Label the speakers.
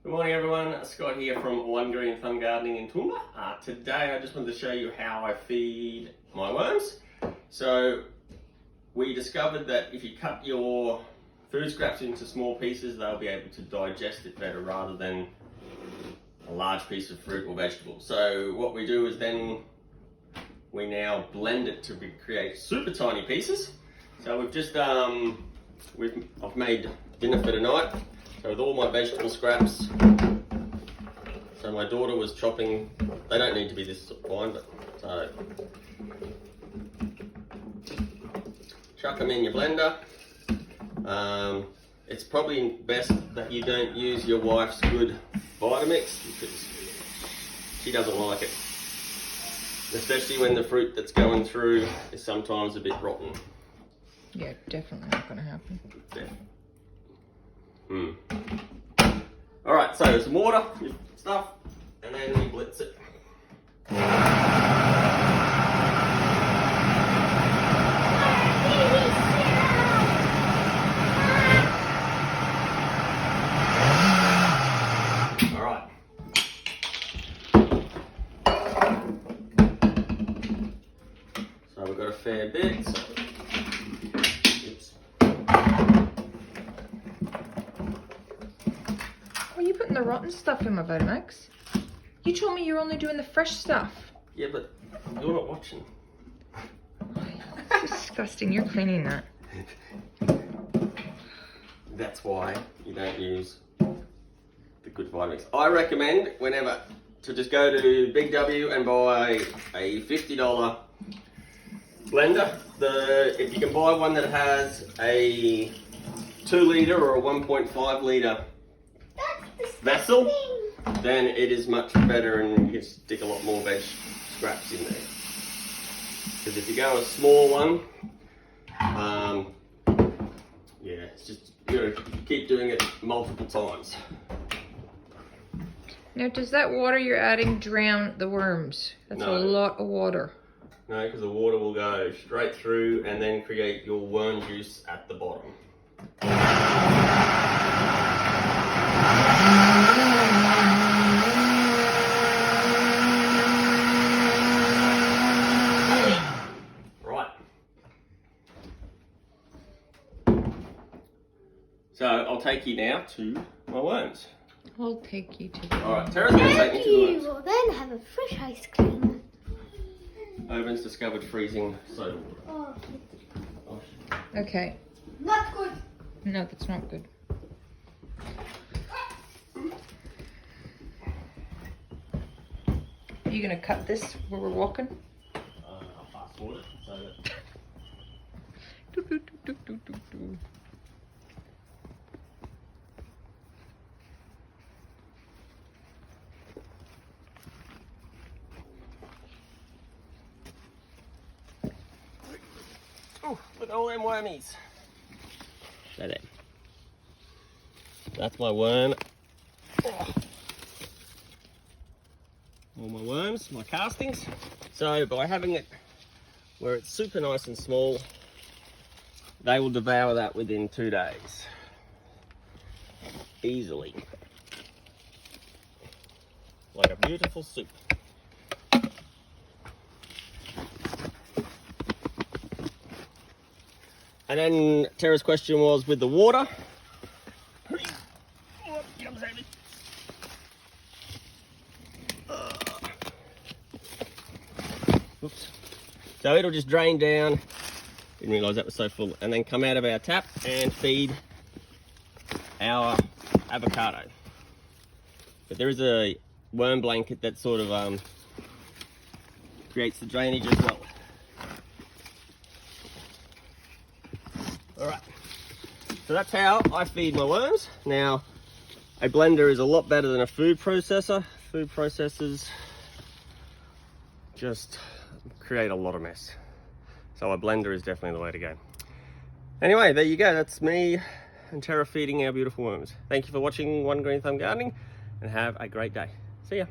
Speaker 1: Good morning everyone, Scott here from One Green Thumb Gardening in Toowoomba. Today I just wanted to show you how I feed my worms. So we discovered that if you cut your food scraps into small pieces, they'll be able to digest it better rather than a large piece of fruit or vegetable. So what we do is then we now blend it to create super tiny pieces. So we've just I've made dinner for tonight. So with all my vegetable scraps, so my daughter was chopping, they don't need to be this fine, but so chuck them in your blender. It's probably best that you don't use your wife's good Vitamix because she doesn't like it, especially when the fruit that's going through is sometimes a bit rotten.
Speaker 2: Yeah, definitely not going to happen.
Speaker 1: Alright, so some water, your stuff, and then we blitz it. Alright. So we've got a fair bit. So
Speaker 2: Are you putting the rotten stuff in my Vitamix? You told me you're only doing the fresh stuff.
Speaker 1: yeah, but you're not watching.
Speaker 2: It's disgusting. You're cleaning that.
Speaker 1: That's why you don't use the good Vitamix. I recommend whenever to just go to Big W and buy a $50 blender. If you can buy one that has a 2 litre or a 1.5 litre vessel, then it is much better and you can stick a lot more veg scraps in there. Because if you go a small one, yeah, it's just, you gotta keep doing it multiple times.
Speaker 2: Now, does that water you're adding drown the worms? That's
Speaker 1: No.
Speaker 2: a lot of water.
Speaker 1: No, because the water will go straight through and then create your worm juice at the bottom. Right. So I'll take you now to my worms.
Speaker 2: I'll take you to the...
Speaker 1: Alright, Tara's going to take me to the
Speaker 3: You
Speaker 1: worms.
Speaker 3: will then have a fresh ice cream.
Speaker 1: Owen's discovered freezing soda water.
Speaker 3: Oh,
Speaker 2: Okay.
Speaker 3: not good.
Speaker 2: No, that's not good. Are you going to cut this where we're walking?
Speaker 1: I'll fast forward it so that...
Speaker 2: Do, do, do, do, do, do.
Speaker 1: Oh, look at all them wormies. Show that. That's my worm. Oh. All my worms, my castings. So by having it where it's super nice and small, they will devour that within 2 days. Easily. Like a beautiful soup. And then Tara's question was with the water. Oops. So it'll just drain down. Didn't realise that was so full. And then come out of our tap and feed our avocado. But there is a worm blanket that sort of creates the drainage as well. Alright, so that's how I feed my worms. Now, a blender is a lot better than a food processor. Food processors just create a lot of mess. So a blender is definitely the way to go. Anyway, there you go. That's me and Tara feeding our beautiful worms. Thank you for watching One Green Thumb Gardening and have a great day. See ya.